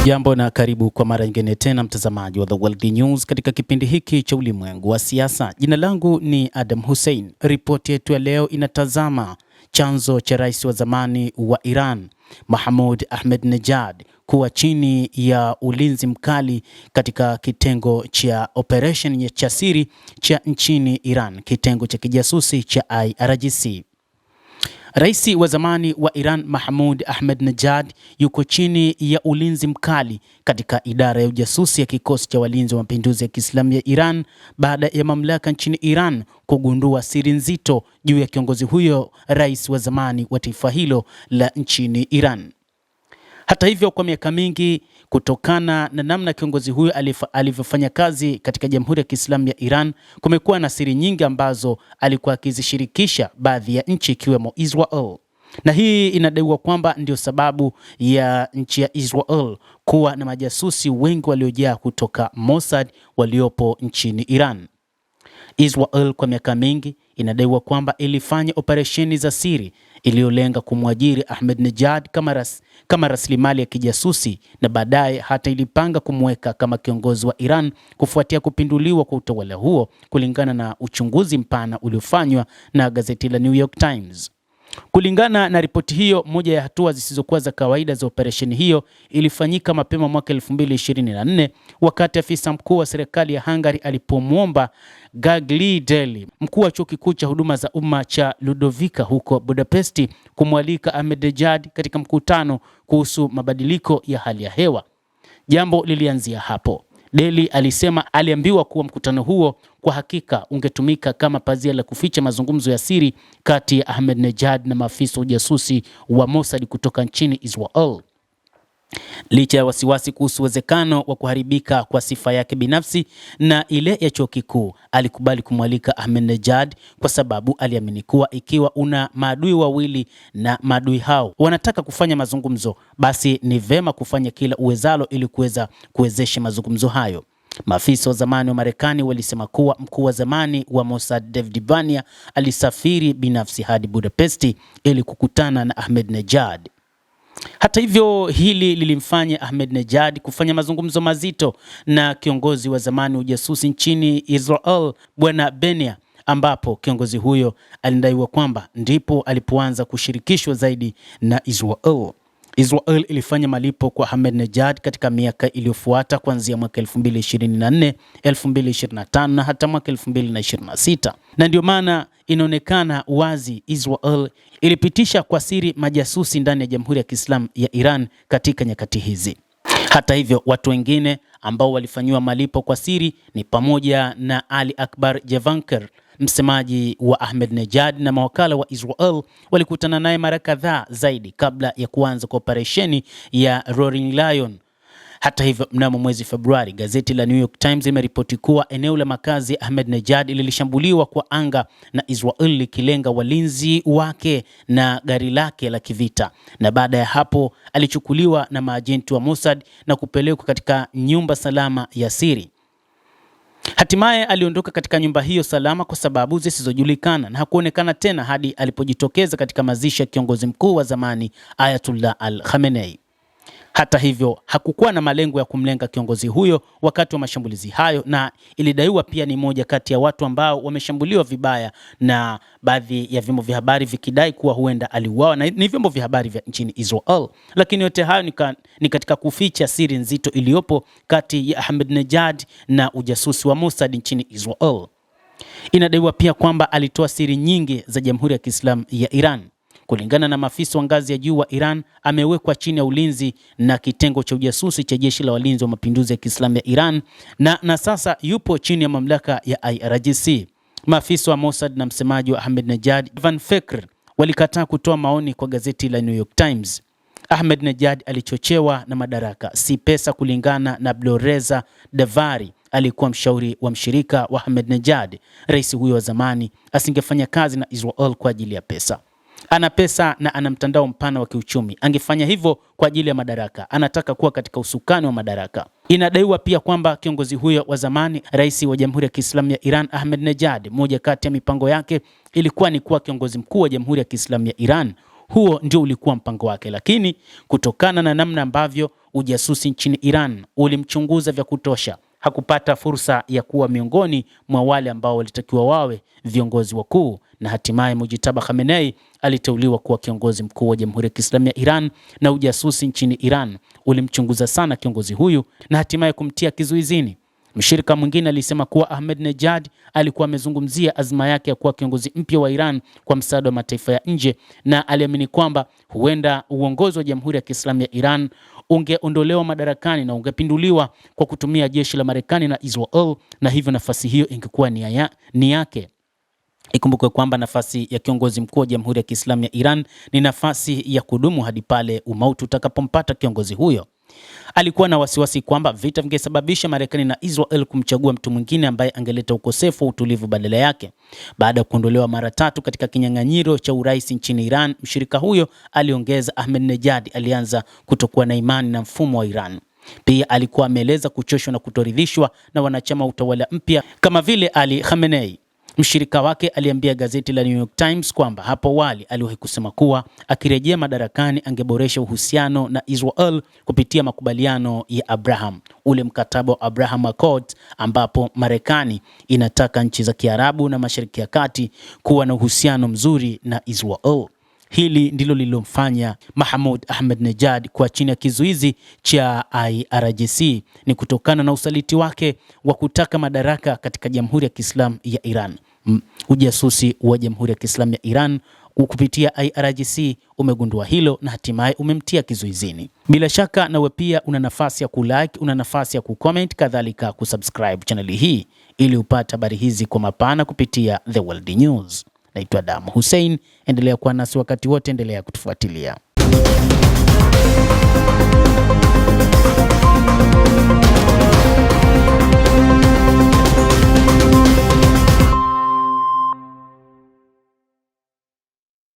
Jambo na karibu kwa mara nyingine tena mtazamaji wa The World News katika kipindi hiki cha ulimwengu wa siasa. Jina langu ni Adam Hussein. Ripoti yetu ya leo inatazama chanzo cha rais wa zamani wa Iran Mahmoud Ahmadinejad kuwa chini ya ulinzi mkali katika kitengo cha operation cha siri cha nchini Iran, kitengo cha kijasusi cha IRGC. Rais wa zamani wa Iran Mahmoud Ahmadinejad yuko chini ya ulinzi mkali katika idara ya ujasusi ya kikosi cha walinzi wa mapinduzi ya Kiislamu ya Iran baada ya mamlaka nchini Iran kugundua siri nzito juu ya kiongozi huyo, rais wa zamani wa taifa hilo la nchini Iran. Hata hivyo, kwa miaka mingi, kutokana na namna kiongozi huyo alivyofanya kazi katika Jamhuri ya Kiislamu ya Iran, kumekuwa na siri nyingi ambazo alikuwa akizishirikisha baadhi ya nchi ikiwemo Israel. Na hii inadaiwa kwamba ndio sababu ya nchi ya Israel kuwa na majasusi wengi waliojaa kutoka Mossad waliopo nchini Iran. Israel kwa miaka mingi inadaiwa kwamba ilifanya operesheni za siri iliyolenga kumwajiri Ahmadinejad kama rasilimali ya kijasusi, na baadaye hata ilipanga kumweka kama kiongozi wa Iran kufuatia kupinduliwa kwa utawala huo, kulingana na uchunguzi mpana uliofanywa na gazeti la New York Times. Kulingana na ripoti hiyo, moja ya hatua zisizokuwa za kawaida za operesheni hiyo ilifanyika mapema mwaka 2024 wakati afisa mkuu wa serikali ya Hungary alipomwomba Gagli Deli, mkuu wa chuo kikuu cha huduma za umma cha Ludovika huko Budapesti, kumwalika Ahmadinejad katika mkutano kuhusu mabadiliko ya hali ya hewa. Jambo lilianzia hapo. Deli alisema aliambiwa kuwa mkutano huo kwa hakika ungetumika kama pazia la kuficha mazungumzo ya siri kati ya Ahmadinejad na maafisa ujasusi wa Mossad kutoka nchini Israel. Licha ya wasiwasi kuhusu uwezekano wa kuharibika kwa sifa yake binafsi na ile ya chuo kikuu, alikubali kumwalika Ahmadinejad kwa sababu aliamini kuwa ikiwa una maadui wawili na maadui hao wanataka kufanya mazungumzo, basi ni vema kufanya kila uwezalo ili kuwezesha mazungumzo hayo. Maafisa wa zamani wa Marekani walisema kuwa mkuu wa zamani wa Mossad David Vania alisafiri binafsi hadi Budapesti ili kukutana na Ahmadinejad. Hata hivyo, hili lilimfanya Ahmadinejad kufanya mazungumzo mazito na kiongozi wa zamani wa ujasusi nchini Israel, Bwana Benia, ambapo kiongozi huyo alidaiwa kwamba ndipo alipoanza kushirikishwa zaidi na Israel. Israel ilifanya malipo kwa Ahmadinejad katika miaka iliyofuata kuanzia mwaka 2024, 2025 na hata mwaka 2026. Na ndio maana inaonekana wazi Israel ilipitisha kwa siri majasusi ndani ya Jamhuri ya Kiislamu ya Iran katika nyakati hizi. Hata hivyo, watu wengine ambao walifanywa malipo kwa siri ni pamoja na Ali Akbar Javankar, msemaji wa Ahmadinejad, na mawakala wa Israel walikutana naye mara kadhaa zaidi kabla ya kuanza kwa operesheni ya Roaring Lion. Hata hivyo, mnamo mwezi Februari, gazeti la New York Times limeripoti kuwa eneo la makazi ya Ahmadinejad lilishambuliwa kwa anga na Israel likilenga walinzi wake na gari lake la kivita, na baada ya hapo alichukuliwa na maajenti wa Mossad na kupelekwa katika nyumba salama ya siri. Hatimaye aliondoka katika nyumba hiyo salama kwa sababu zisizojulikana na hakuonekana tena hadi alipojitokeza katika mazishi ya kiongozi mkuu wa zamani Ayatollah Al-Khamenei. Hata hivyo, hakukuwa na malengo ya kumlenga kiongozi huyo wakati wa mashambulizi hayo, na ilidaiwa pia ni moja kati ya watu ambao wameshambuliwa vibaya, na baadhi ya vyombo vya habari vikidai kuwa huenda aliuawa, na ni vyombo vya habari vya nchini Israel. Lakini yote hayo ni katika kuficha siri nzito iliyopo kati ya Ahmadinejad na ujasusi wa Mossad nchini Israel. Inadaiwa pia kwamba alitoa siri nyingi za Jamhuri ya Kiislamu ya Iran. Kulingana na maafisa wa ngazi ya juu wa Iran, amewekwa chini ya ulinzi na kitengo cha ujasusi cha jeshi la walinzi wa mapinduzi ya Kiislamu ya Iran na sasa yupo chini ya mamlaka ya IRGC. Maafisa wa Mossad na msemaji wa Ahmadinejad Ivan Fekr walikataa kutoa maoni kwa gazeti la New York Times. Ahmadinejad alichochewa na madaraka, si pesa. Kulingana na Abdulreza Davari, alikuwa mshauri wa mshirika wa Ahmadinejad, rais huyo wa zamani asingefanya kazi na Israel kwa ajili ya pesa. Ana pesa na ana mtandao mpana wa kiuchumi. Angefanya hivyo kwa ajili ya madaraka. Anataka kuwa katika usukani wa madaraka. Inadaiwa pia kwamba kiongozi huyo wa zamani, rais wa Jamhuri ya Kiislamu ya Iran Ahmadinejad, moja kati ya mipango yake ilikuwa ni kuwa kiongozi mkuu wa Jamhuri ya Kiislamu ya Iran, huo ndio ulikuwa mpango wake, lakini kutokana na namna ambavyo ujasusi nchini Iran ulimchunguza vya kutosha, hakupata fursa ya kuwa miongoni mwa wale ambao walitakiwa wawe viongozi wakuu, na hatimaye Mujtaba Khamenei aliteuliwa kuwa kiongozi mkuu wa Jamhuri ya Kiislamu ya Iran, na ujasusi nchini Iran ulimchunguza sana kiongozi huyu na hatimaye kumtia kizuizini. Mshirika mwingine alisema kuwa Ahmadinejad alikuwa amezungumzia azma yake ya kuwa kiongozi mpya wa Iran kwa msaada wa mataifa ya nje, na aliamini kwamba huenda uongozi wa Jamhuri ya Kiislamu ya Iran ungeondolewa madarakani na ungepinduliwa kwa kutumia jeshi la Marekani na Israel, na hivyo nafasi hiyo ingekuwa ni yake. Ikumbukwe kwamba nafasi ya kiongozi mkuu wa Jamhuri ya Kiislamu ya Iran ni nafasi ya kudumu hadi pale umauti utakapompata kiongozi huyo. Alikuwa na wasiwasi kwamba vita vingesababisha Marekani na Israel kumchagua mtu mwingine ambaye angeleta ukosefu wa utulivu badala yake. Baada ya kuondolewa mara 3 katika kinyang'anyiro cha urais nchini Iran, mshirika huyo aliongeza, Ahmadinejad alianza kutokuwa na imani na mfumo wa Iran. Pia alikuwa ameeleza kuchoshwa na kutoridhishwa na wanachama wa utawala mpya kama vile Ali Khamenei. Mshirika wake aliambia gazeti la New York Times kwamba hapo awali aliwahi kusema kuwa akirejea madarakani angeboresha uhusiano na Israel kupitia makubaliano ya Abraham, ule mkataba wa Abraham Accords, ambapo Marekani inataka nchi za Kiarabu na Mashariki ya Kati kuwa na uhusiano mzuri na Israel. Hili ndilo lililomfanya Mahmoud Ahmadinejad kuwa chini ya kizuizi cha IRGC, ni kutokana na usaliti wake wa kutaka madaraka katika Jamhuri ya Kiislamu ya Iran. Ujasusi wa Jamhuri ya Kiislamu ya Iran kupitia IRGC umegundua hilo na hatimaye umemtia kizuizini. Bila shaka nawe pia una nafasi ya kulike, una nafasi ya kucomment, kadhalika kusubscribe channel hii ili upate habari hizi kwa mapana kupitia The World News. Naitwa Adam Hussein, endelea kuwa nasi wakati wote, endelea kutufuatilia.